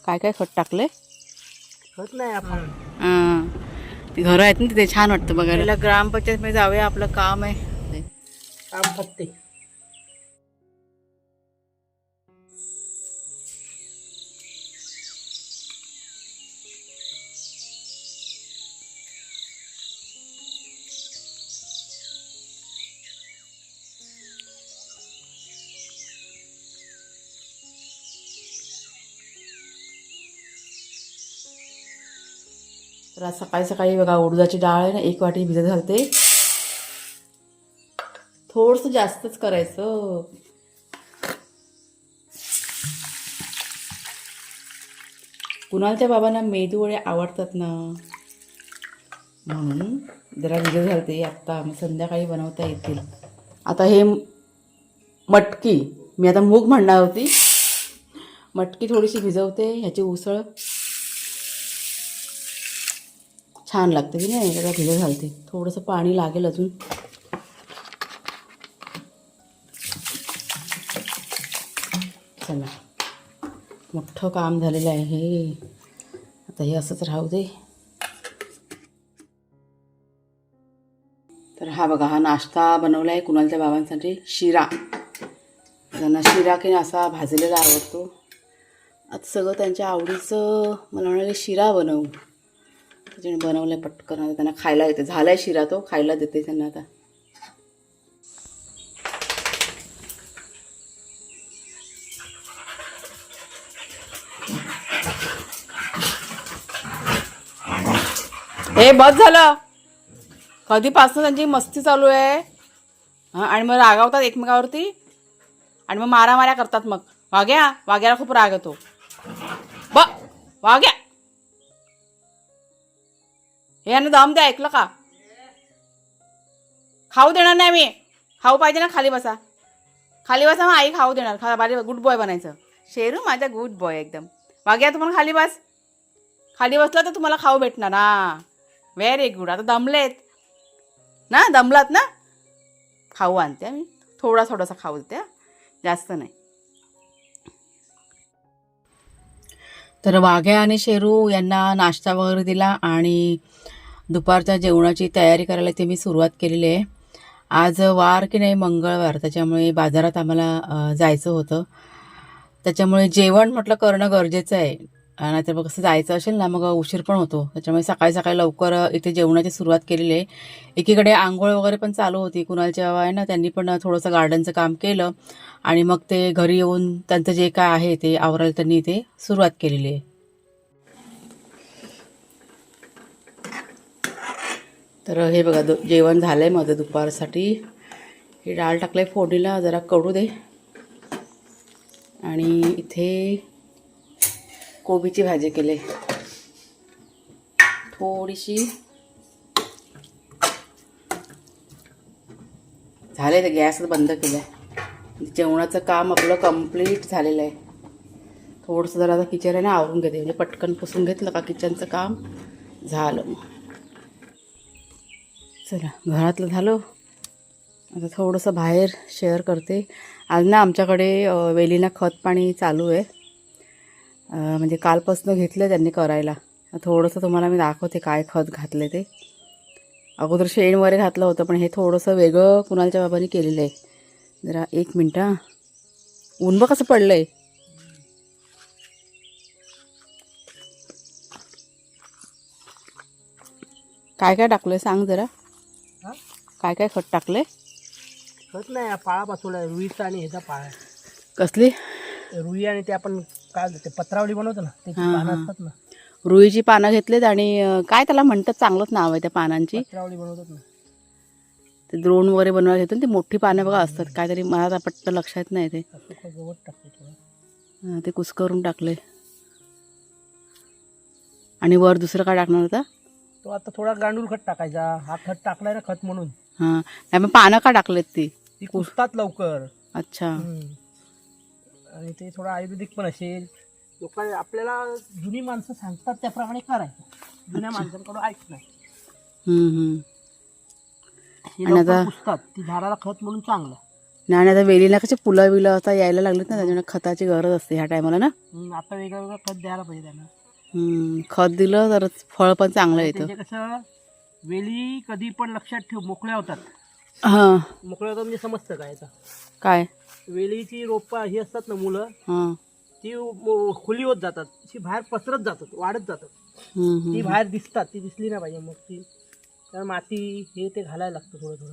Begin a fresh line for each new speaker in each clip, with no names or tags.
काय काय खत टाकले?
खत नाही आपण
ते घरं आहेत ना तिथे छान वाटतं बघायला. ग्रामपंचायतमध्ये जाऊया, आपलं काम आहे.
काम पत्ते.
तर आज सकाळी सकाळी बघा उडदाची डाळ आहे ना 1 वाटी भिजत घालते. थोडंसं जास्तच करायचं. कुणालच्या बाबांना मेदूवडे आवडतात ना, म्हणून जरा भिजत घालते. आत्ता मग संध्याकाळी बनवता येतील. आता हे मटकी, मी आता मूग म्हणणार होती, मटकी थोडीशी भिजवते. ह्याची उसळ छान लागते की नाही, त्याला भिजत घालते. थोडंसं पाणी लागेल अजून. चला, मोठं काम झालेलं आहे हे. आता हे असंच राहू दे. तर हा बघा, हा नाश्ता बनवला आहे कुणालच्या बाबांसाठी. शिरा, त्यांना शिरा की असा भाजलेला आवडतो. आता सगळं त्यांच्या आवडीचं मला म्हणाले शिरा बनवू, त्याच्याने बनवलं आहे पटकन. आता त्यांना खायला येते. झाला आहे शिरा, तो खायला देते त्यांना आता. हे बस झालं, कधीपासून त्यांची मस्ती चालू आहे. हां, आणि मग रागावतात एकमेकावरती आणि मग मारामाऱ्या करतात. मग वाग्याला खूप राग येतो. वाग्या, हे यांना दम द्या, ऐकलं का? खाऊ देणार नाही मी. खाऊ पाहिजे ना, खाली बसा. खाली बसा, मग आई खाऊ देणार. बारी गुड बॉय बनायचं. शेरू माझा गुड बॉय एकदम. वाग्या, तुम्हाला खाली बस. खाली बसला तर तुम्हाला खाऊ भेटणार. हां, व्हेरी गुड. आता दमलेत ना, दमलात ना, खाऊ आणते मी. थोडासा खाऊ देते, जास्त नाही. तर वाघ्या आणि शेरू यांना नाश्ता वगैरे दिला आणि दुपारच्या जेवणाची तयारी करायला ते मी सुरुवात केलेली आहे. आज वार की नाही, मंगळवार, त्याच्यामुळे बाजारात आम्हाला जायचं होतं. त्याच्यामुळे जेवण म्हटलं करणं गरजेचं आहे. नाहीतर मग कसं जायचं असेल ना, मग उशीर पण होतो. त्याच्यामुळे सकाळी सकाळी लवकर इथे जेवणाची सुरुवात केलेली आहे. एकीकडे आंघोळ वगैरे पण चालू होती. कुणालच्या बाबा आहे ना, त्यांनी पण थोडंसं गार्डनचं काम केलं आणि मग ते घरी येऊन त्यांचं जे काय आहे ते आवरायला त्यांनी इथे सुरुवात केलेली आहे. तर हे बघा, जेवण झालं आहे माझं दुपारसाठी. ही डाळ टाकलं आहे फोडणीला, जरा कडू दे. आणि इथे कोबीची भाजी केली, थोडीशी. झाले, ते गॅस बंद केलं आहे. जेवणाचं काम आपलं कंप्लीट झालेलं आहे. थोडंसं जरा आता किचन आहे ना आवरून घेते, म्हणजे पटकन पुसून घेतलं का किचनचं काम झालं. मग चला, घरातलं झालं. आता थोडंसं बाहेर शेअर करते. आज ना आमच्याकडे वेलीना खत पाणी चालू आहे. म्हणजे कालपासून घेतलं त्यांनी करायला. थोडंसं तुम्हाला मी दाखवते काय खत घातले ते. अगोदर शेण वगैरे घातलं होतं, पण हे थोडंसं वेगळं कुणालच्या बाबांनी केलेलं आहे. जरा 1 मिनटं. हां, ऊन बघ कसं पडलं आहे. काय काय टाकलं आहे सांग जरा. काय काय खत टाकलं आहे?
खत नाही, पाळा बसवला रुईचा आणि ह्याचा पाळा.
कसली
रुई? आणि ते आपण काय ते पत्रावली बनवतो ना, त्याची पानं असतात ना,
रुईची पानं घेतलेत. आणि काय त्याला म्हणतात, चांगलंच नाव आहे त्या पानांची.
पत्रावली बनवतात ना,
ते द्रोण वगैरे बनवायला घेतो. ती मोठी पानं बघा असतात काहीतरी, मला आता पट्ट लक्षात नाही ते.
गवत टाकतो थोडं.
ते कुस्करून टाकले. आणि वर दुसरं काय टाकणार होता?
तो आता थोडा गांडूळ खत टाकायचा. हा खत टाकलाय ना, खत म्हणून.
हां, नाही मग पानं का टाकलेत ती
कुसतात लवकर.
अच्छा.
आणि ते थोडं आयुर्वेदिक पण असेल. लोक आपल्याला जुनी माणसं सांगतात त्याप्रमाणे करायचं. जुन्या माणसांकडून ऐकत नाही.
आणि आता
कुसतात ती झाडाला खत म्हणून चांगलं.
नाही आता वेलीला कशी फुलं बिलं आता यायला लागलीत ना, त्याच्यामुळे खताची गरज असते ह्या टायमाला ना.
आता वेगळं वेगळं खत द्यायला पाहिजे त्यांना.
खत दिलं तर फळ पण चांगलं येतं.
त्याचे कसं वेली कधी पण लक्षात ठेव मोकळ्या होतात.
हां.
मोकळ्या होतात म्हणजे समजतं काय आता.
काय
वेलीची रोपं ही असतात ना मुलं,
हां.
ती खुली होत जातात, ती बाहेर पसरत जातात, वाढत जातात.
हम्म,
ती बाहेर दिसतात, ती दिसली नाही पाहिजे. मग ती तर माती हे ते घालायला लागतं थोडं थोडं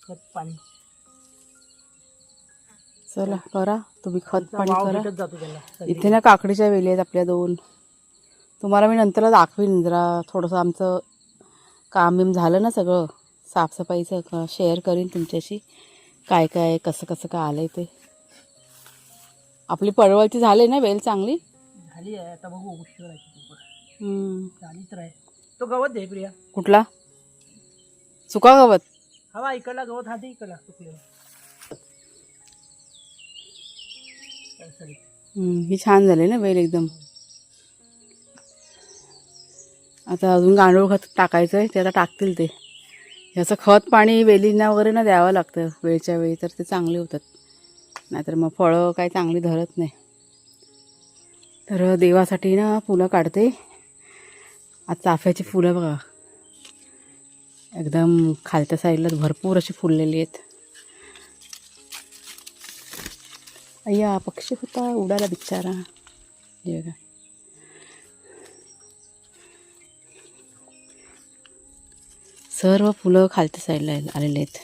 खत पाणी.
चला करा तुम्ही खत पाणी
वाव
करा.
भेटत जातो त्याला.
इथे ना काकडीच्या वेली आहेत आपल्या 2. तुम्हाला मी नंतरला दाखवीन जरा थोडंसं आमचं काम बिम झालं ना सगळं साफसफाईचं शेअर करीन तुमच्याशी काय काय कसं कसं काय आलं आहे ते. आपली पडवळची झाली ना वेल चांगली
झाली आहे. आता बघू उशीर आहे
हम्म.
झाली तर आहे. तो गवत दे प्रिया.
कुठला सुका गवत
हवा इकडला गवत हा दे इकडला सुकलेला.
ही छान झाली ना वेल एकदम. आता अजून गांडूळ खत टाकायचं आहे ते आता टाकतील ते. ह्याचं खत पाणी वेलींना वगैरे ना द्यावं लागतं वेळच्या वेळी तर ते चांगले होतात. नाहीतर मग फळं काही चांगली धरत नाही. तर देवासाठी ना फुलं काढते. आज चाफ्याची फुलं बघा एकदम खालच्या साईडला भरपूर अशी फुललेली आहेत. अय्या पक्षी होता उडाला बिचारा. हे बघा सर्व फुलं खालच्या साईडला आलेले आहेत.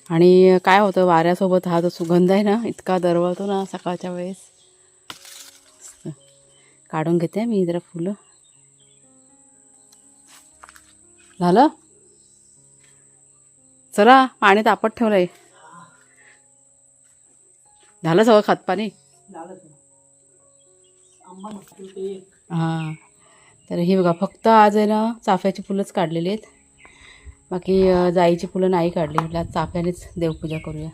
आणि काय होतं वाऱ्यासोबत हा जो सुगंध आहे ना इतका दरवळतो ना सकाळच्या वेळेस. काढून घेते मी जरा फुलं. झालं चला पाणी तापत ठेवलंय. झालं सगळं खतपाणी. हां तर ही बघा फक्त आज आहे ना चाफ्याची फुलंच काढलेली आहेत. बाकी जाईची फुलं नाही काढली. म्हटलं आज चाफ्यानेच देवपूजा करूया.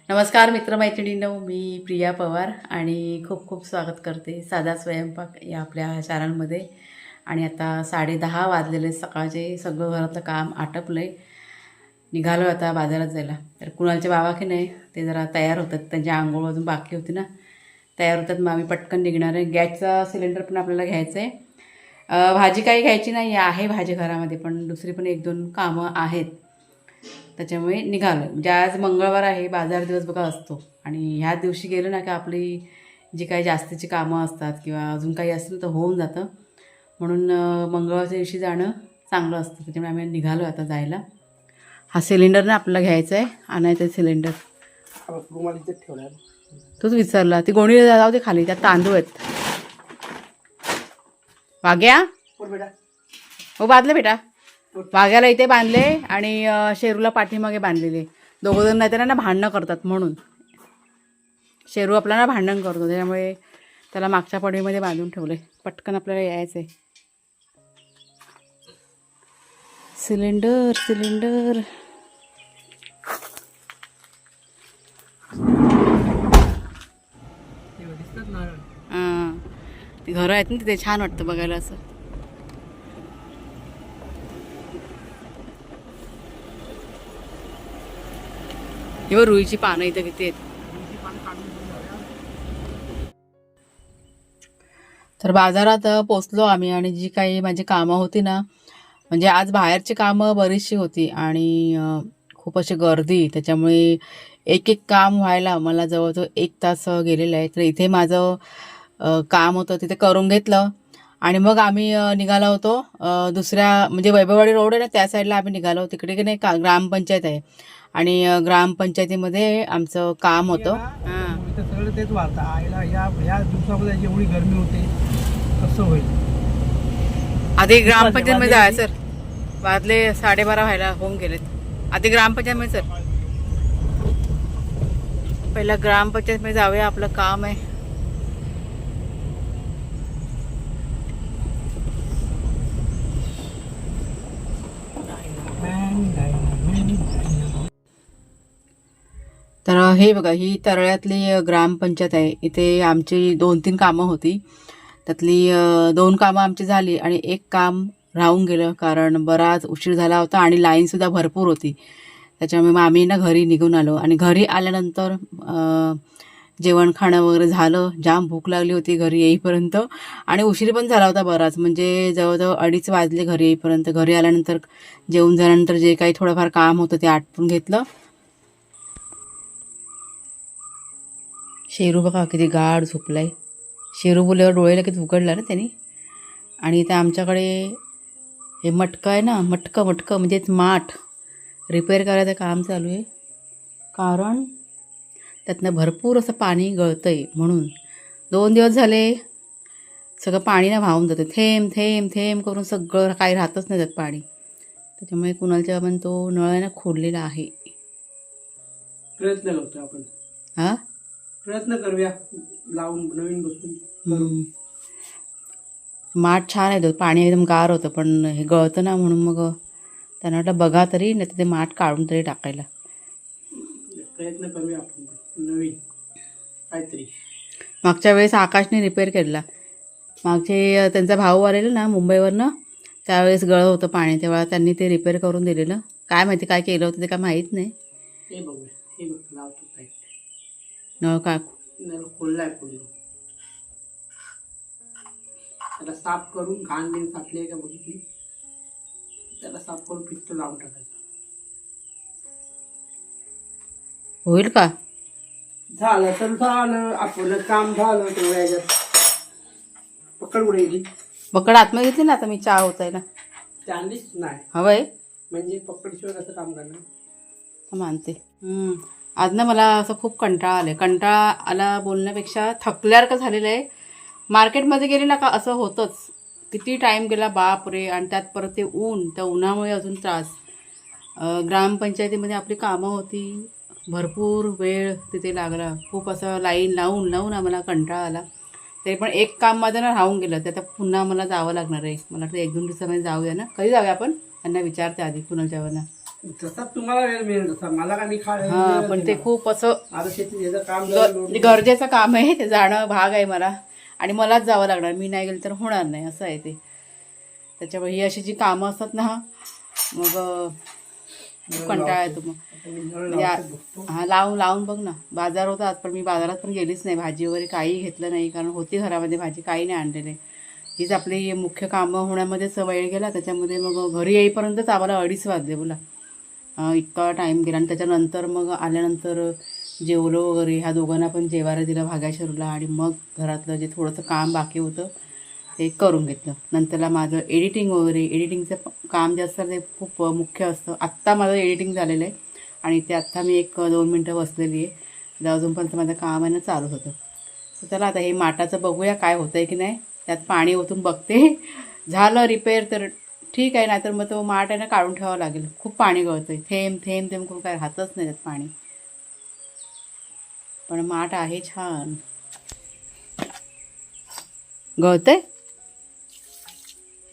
नमस्कार मित्रमैत्रिणींनो, मी प्रिया पवार आणि खूप खूप स्वागत करते साधा स्वयंपाक या आपल्या चॅनलमध्ये. आणि आता 10:30 वाजलेले सकाळचे. सगळं घरातलं काम आटपलं आहे. निघालो आता बाजारात जायला. तर कुणालचे बाबा की नाही ते जरा तयार होतात. त्यांची आंघोळ अजून बाकी होती ना तयार होतात. मग आम्ही पटकन निघणार आहे. गॅसचा सिलेंडर पण आपल्याला घ्यायचं आहे. भाजी काही घ्यायची नाही आहे भाजी घरामध्ये, पण दुसरी पण 1-2 कामं आहेत त्याच्यामुळे निघालो. म्हणजे आज मंगळवार आहे, बाजार दिवस बघा असतो. आणि ह्या दिवशी गेलं ना की आपली जी काही जास्तीची कामं असतात किंवा अजून काही असेल तर होऊन जातं. म्हणून मंगळवारच्या दिवशी जाणं चांगलं असतं. त्याच्यामुळे आम्ही निघालो आता जायला. हा सिलेंडर ना आपल्याला घ्यायचा आहे. आणायचं आहे सिलेंडर.
ठेवला
तूच विचारला. ती गोणी जाऊ दे खाली, त्यात तांदूळ आहेत. वाघ्या हो बांधले बेटा. वाघ्याला इथे बांधले आणि शेरूला पाठीमागे बांधलेले. दोघंजण नाही तर ना भांडणं करतात. म्हणून शेरू आपल्याला भांडण करतो त्याच्यामुळे त्याला मागच्या पडवीमध्ये बांधून ठेवले. पटकन आपल्याला यायचं आहे. सिलेंडर सिलेंडर हां ते घरं आहेत ना तिथे छान वाटतं बघायला असं. किंवा रुईची पानं इथं किती आहेत. तर बाजारात पोचलो आम्ही आणि जी काही माझी कामं होती ना, म्हणजे आज बाहेरची कामं बरीचशी होती आणि खूप अशी गर्दी. त्याच्यामुळे एक काम व्हायला मला जवळजवळ 1 तास गेलेला आहे. तर इथे माझं काम होतं तिथे करून घेतलं आणि मग आम्ही निघालो होतो दुसऱ्या म्हणजे वैभववाडी रोड आहे ना त्या साईडला आम्ही निघालो. तिकडे की नाही ग्रामपंचायत आहे आणि ग्रामपंचायतीमध्ये आमचं काम होतं. हां
सगळं तेच वाटतं आईला. या दिवसामध्ये एवढी गरमी होते कसं होईल.
आधी ग्रामपंचायतमध्ये जायचं सर. वाजले 12:30 व्हायला होऊन गेलेत. आधी ग्रामपंचायतमध्ये सर. पहिला ग्रामपंचायतमध्ये जाऊया, आपलं काम आहे. तर हे बघा ही तरळ्यातली ग्रामपंचायत आहे. इथे आमची 2-3 कामं होती. त्यातली 2 कामं आमची झाली आणि 1 काम राहून गेलं, कारण बराच उशीर झाला होता आणि लाईनसुद्धा भरपूर होती. त्याच्यामुळे मग आम्ही ना घरी निघून आलो आणि घरी आल्यानंतर जेवण खाणं वगैरे झालं. जाम भूक लागली होती घरी येईपर्यंत आणि उशीर पण झाला होता बराच, म्हणजे जवळजवळ 2:30 वाजले घरी येईपर्यंत. घरी आल्यानंतर जेवून झाल्यानंतर जे काही थोडंफार काम होतं ते आटपून घेतलं. शेरू बघा किती गाढ झोपलाय. शेरू बोलल्यावर डोळे लगेच उघडला ना त्यांनी. आणि इथे आमच्याकडे हे मटकं आहे ना, मटकं म्हणजेच माठ रिपेअर करायचं काम चालू आहे, कारण त्यातनं भरपूर असं पाणी गळतं आहे. म्हणून 2 दिवस झाले सगळं पाणी ना वाहून जातं, थेंब थेंब थेंब करून सगळं काही राहतच नाही त्यात पाणी. त्याच्यामुळे कुणालच्या पण तो नळ आहे ना खोललेला आहे.
प्रयत्न करतो आपण,
हां
प्रयत्न करूया लावून नवीन बसून.
माठ छान आहे, तो पाणी एकदम गार होतं, पण हे गळतं ना म्हणून मग त्यांना वाटलं बघा तरी, नाही तर ते माठ काढून तरी टाकायला
प्रयत्न करूया आपण नवीन काहीतरी.
मागच्या वेळेस आकाशने रिपेअर केला. मागचे त्यांचा भाऊ आलेला ना मुंबईवरनं, त्यावेळेस गळत होतं पाणी, तेव्हा त्यांनी ते रिपेअर करून दिलेलं. काय माहिती काय केलं होतं ते काय माहीत नाही.
हे बघूया, हे बघ लावतो टाईट.
नळ काय
नळ खोललाय पूर्ण. त्याला साफ करून घाण बिन साचली आहे का बघितली, त्याला साफ करून फिट लावून टाकायचं.
होईल का?
झालं तर झालं, आपलं काम झालं. तेवढ्या ह्याच्यात पकड उडे गेली.
बकड आतमध्ये घेतली ना, आता मी चहा होत आहे ना.
चांदीच नाही
हवंय
म्हणजे पकडशिवाय कसं काम करणार.
मानते. आज ना मला असं खूप कंटाळा आला बोलण्यापेक्षा थकल्यावर का झालेलं आहे. मार्केटमध्ये गेले ना का असं होतंच, किती टाईम गेला बाप रे. आणि त्यात परत ते ऊन, त्या उन्हामुळे अजून त्रास. ग्रामपंचायतीमध्ये आपली कामं होती, भरपूर वेळ तिथे लागला. खूप असं लाईन लावून आम्हाला कंटाळा आला. तरी पण एक काम माझं ना राहून गेलं, ते आता पुन्हा मला जावं लागणार आहे. मला वाटतं 1-2 दिवसामध्ये जाऊया ना. कधी जाऊया आपण, त्यांना विचारते आधी पुनर्जावांना.
जसा तुम्हाला वेळ मिळेल तसा. मला का मी
हां, पण ते खूप असं
आता शेती काम
गरजेचं काम आहे, ते जाणं भाग आहे मला, आणि मलाच जावं लागणार. मी नाही गेलं तर होणार नाही, असं आहे ते. त्याच्यामुळे ही अशी जी कामं असतात ना, मग खूप कंटाळा येतो. मग हां, लावून बघ ना. बाजार होता आज, पण मी बाजारात पण गेलीच नाही. भाजी वगैरे काही घेतलं नाही, कारण होती घरामध्ये भाजी, काही नाही आणलेले. हीच आपली मुख्य कामं होण्यामध्येच वेळ गेला. त्याच्यामध्ये मग घरी येईपर्यंतच आम्हाला 2:30 वाजले. बोला, इतका टाईम गेला. आणि त्याच्यानंतर मग आल्यानंतर जेवलो वगैरे. ह्या दोघांना पण जेवायला दिलं भाग्याशरूला, आणि मग घरातलं जे थोडंसं काम बाकी होतं ते करून घेतलं. नंतरला माझं एडिटिंगचं काम जे असतं ते खूप मुख्य असतं. आत्ता माझं एडिटिंग झालेलं आहे आणि ते आत्ता मी 1-2 मिनटं बसलेली आहे. अजूनपर्यंत माझं काम आहे ना चालूच होतं. तर चला आता हे माठाचं बघूया काय होतं आहे की नाही. त्यात पाणी ओतून बघते, झालं रिपेअर तर ठीक आहे, नाहीतर मग तो माठ आहे ना काढून ठेवावा लागेल. खूप पाणी गळतं आहे, थेंब थेंब थेंब करून काय राहतच नाही त्यात पाणी. पण माठ आहे छान, गळतंय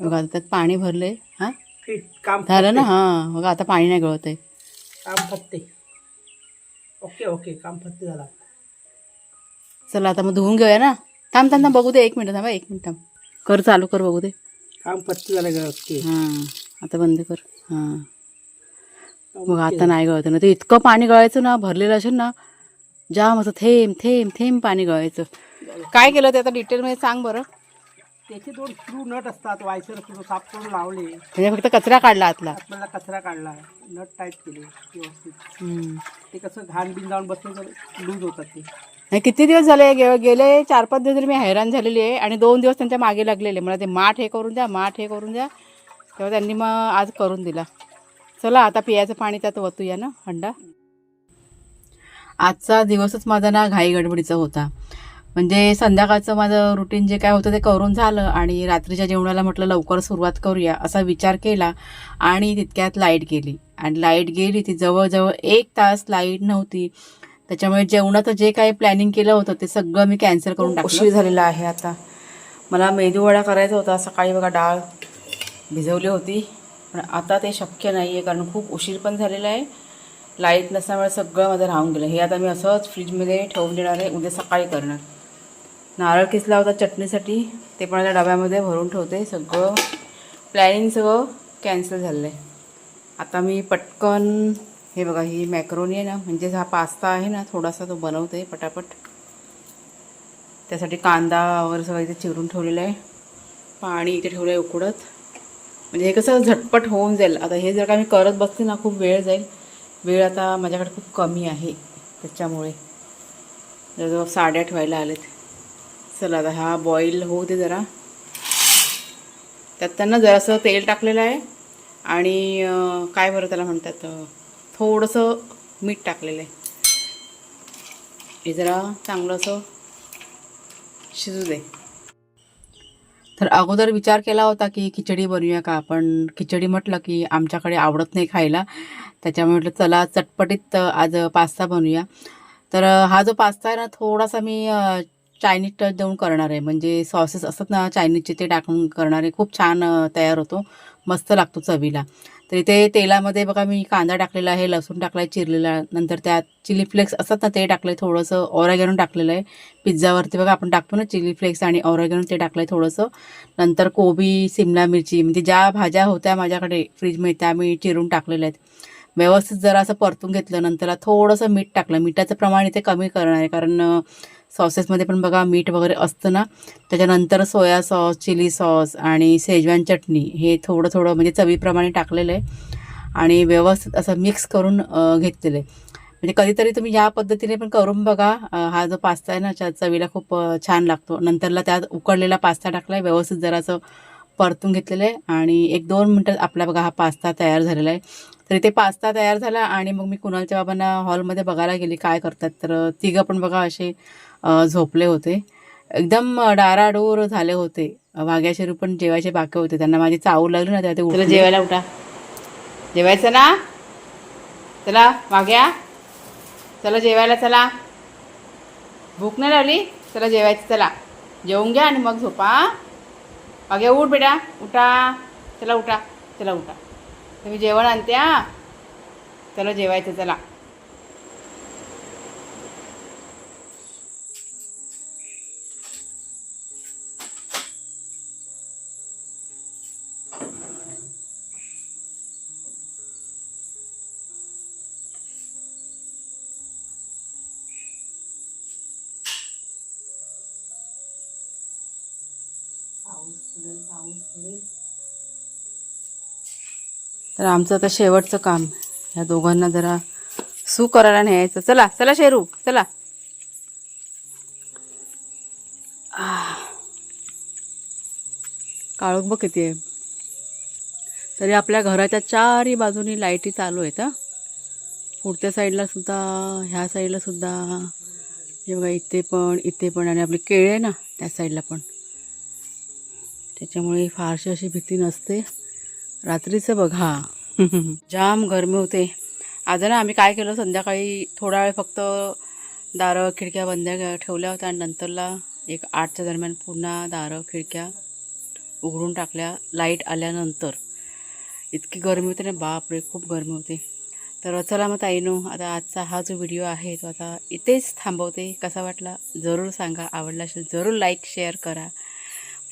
बघा. त्यात पाणी भरले. हां,
काम
झालं ना. हां बघा, आता पाणी नाही गळत आहे.
काम फत्ते. ओके काम फत्ते झाला.
चला आता मग धुवून घेऊया ना. थांब बघू दे, 1 मिनिट थांबा, 1 मिनिट थांब. कर, चालू कर, बघू दे.
काम फत्ते झालं का? ओके.
हां, आता बंद कर. हां बघा, आता नाही गळतं ना. ते इतकं पाणी गळायचं ना, भरलेलं असेल ना, जाम असं थेंब थेंब थेंब पाणी गळायचं. काय केलं ते आता डिटेलमध्ये सांग बरं.
त्याचे 2 स्क्रू नट असतात, वायसर स्क्रू साफ करून लावले.
म्हणजे फक्त कचरा काढला आतला.
आपल्याला कचरा काढला, नट टाईट केले व्यवस्थित. ते कसं घाण बिन जाऊन बसले तर लूज होतात ते.
नाही, किती दिवस झाले, गेले 4-5 दिवस तरी मी हैराण झालेली आहे. आणि 2 दिवस त्यांच्या मागे लागलेले, मला ते माठ हे करून द्या. तेव्हा त्यांनी मग आज करून दिला. चला आता पियाचं पाणी त्यात ओतूया ना, हंडा. आजचा दिवसच माझा ना घाई गडबडीचा होता. म्हणजे संध्याकाळचं माझं रुटीन जे काय होतं ते करून झालं, आणि रात्रीच्या जेवणाला म्हटलं लवकर सुरुवात करूया असा विचार केला. आणि तितक्यात लाईट गेली, आणि लाईट गेली ती जवळजवळ 1 तास लाईट नव्हती. त्याच्यामुळे जेवणाचं जे काही प्लॅनिंग केलं होतं ते सगळं मी कॅन्सल करून टाकलं. उशीर झालेला आहे आता. मला मेदूवडा करायचा होता. सकाळी बघा डाळ भिजवली होती, पण आता ते शक्य नाही आहे, कारण खूप उशीर पण झालेला आहे. लाईट नसल्यामुळे सगळं माझं राहून गेलं. हे आता मी असंच फ्रीजमध्ये ठेवून देणार आहे, उद्या सकाळी करणार. नारळ किसला होता चटणीसाठी, ते पण आता डब्यामध्ये भरून ठेवते. सगळं प्लॅनिंग सगळं कॅन्सल झालं आहे. आता मी पटकन हे बघा, ही मॅक्रोनी आहे ना, म्हणजेच हा पास्ता आहे ना, थोडासा तो बनवते पटापट. त्यासाठी कांदा वगैरे सगळं इथे चिरून ठेवलेलं आहे. पाणी इथे ठेवलं आहे उकडत, म्हणजे हे कसं झटपट होऊन जाईल. आता हे जर का मी करत बसते ना, खूप वेळ जाईल. वेळ आता माझ्याकडे खूप कमी आहे, त्याच्यामुळे जवळजवळ 8:30 व्हायला आलेत. चला आता हा बॉईल होऊ दे जरा. त्यात त्यांना जरासं तेल टाकलेलं आहे आणि काय बरं त्याला म्हणतात, थोडंसं मीठ टाकलेलं आहे. हे जरा चांगलं असं शिजू दे. तर अगोदर विचार केला होता की खिचडी बनवूया का, पण खिचडी म्हटलं की आमच्याकडे आवडत नाही खायला. त्याच्यामुळे म्हटलं चला चटपटीत आज पास्ता बनवूया. तर हा जो पास्ता आहे ना, थोडासा मी चायनीज टच देऊन करणार आहे. म्हणजे सॉसेस असतात ना चायनीजचे, ते टाकून करणार आहे. खूप छान तयार होतो, मस्त लागतो चवीला. तर इथे तेलामध्ये बघा मी कांदा टाकलेला आहे, लसूण टाकला आहे चिरलेला, नंतर त्यात चिली फ्लेक्स असतात ना ते टाकलं आहे, थोडंसं ऑरेगॅनो टाकलेलं आहे. पिझ्झावरती बघा आपण टाकतो ना चिली फ्लेक्स आणि ऑरेगॅनो, ते टाकलं आहे थोडंसं. नंतर कोबी, सिमला मिरची, म्हणजे ज्या भाज्या होत्या माझ्याकडे फ्रीजमध्ये त्या मी चिरून टाकलेल्या आहेत. व्यवस्थित जरा असं परतून घेतलं. नंतर थोडंसं मीठ टाकलं. मिठाचं प्रमाण इथे कमी करणार आहे, कारण सॉसेसमध्ये पण बघा मीठ वगैरे असतं ना. त्याच्यानंतर सोया सॉस, चिली सॉस आणि शेजवान चटणी हे थोडं थोडं म्हणजे चवीप्रमाणे टाकलेलं आहे आणि व्यवस्थित असं मिक्स करून घेतलेलं आहे. म्हणजे कधीतरी तुम्ही या पद्धतीने पण करून बघा. हा जो पास्ता आहे ना, चवीला खूप छान लागतो. नंतरला त्यात उकडलेला पास्ता टाकला आहे, व्यवस्थित जरासं परतून घेतलेलं आहे आणि 1-2 मिनटात आपला बघा हा पास्ता तयार झालेला आहे. तर इथे पास्ता तयार झाला आणि मग मी कुणालच्या बाबांना हॉलमध्ये बघायला गेली काय करतात. तर तिघं पण बघा असे झोपले होते, एकदम डाराडूर झाले होते. वाघ्या शेरू पण जेवायचे बाकी होते, त्यांना माझी चावू लागली ना, त्या ते उठले. जेवायला उठा, जेवायचं ना, चला वाघ्या, चला जेवायला चला. भूक नाही लागली, चला जेवायचं, चला जेवून घ्या आणि मग झोपा. वाघ्या उठ बेटा, उठा, चला उठा, चला उठा, तुम्ही जेवण आणते. हां चला जेवायचं, चला. तर आमचं आता शेवटचं काम, ह्या दोघांना जरा सू करायला न्यायचं. चला चला शेरू, चला. काळोख बघ किती आहे. तरी आपल्या घराच्या चारही बाजूनी लाईटी चालू आहेत. हां, पुढच्या साईडला सुद्धा, ह्या साईडला सुद्धा, हे बघा इथे पण आणि आपली केळी आहे ना त्या साईडला पण. त्याच्यामुळे फारशी अशी भीती नसते. रात्रीचं बघा जाम गरमी होते. आज ना आम्ही काय केलं, संध्याकाळी थोडा वेळ फक्त दारं खिडक्या बंद ठेवल्या होत्या आणि नंतरला एक 8च्या दरम्यान पुन्हा दारं खिडक्या उघडून टाकल्या लाईट आल्यानंतर. इतकी गरमी होते ना, बापरे खूप गरमी होते. तर चला मग ताईनो, आता आजचा हा जो व्हिडिओ आहे तो आता इथेच थांबवते. कसा वाटला जरूर सांगा, आवडला असेल जरूर लाईक शेअर करा.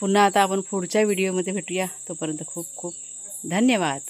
पुन्हा आता आपण पुढच्या व्हिडिओमध्ये भेटूया. तोपर्यंत खूप खूप धन्यवाद.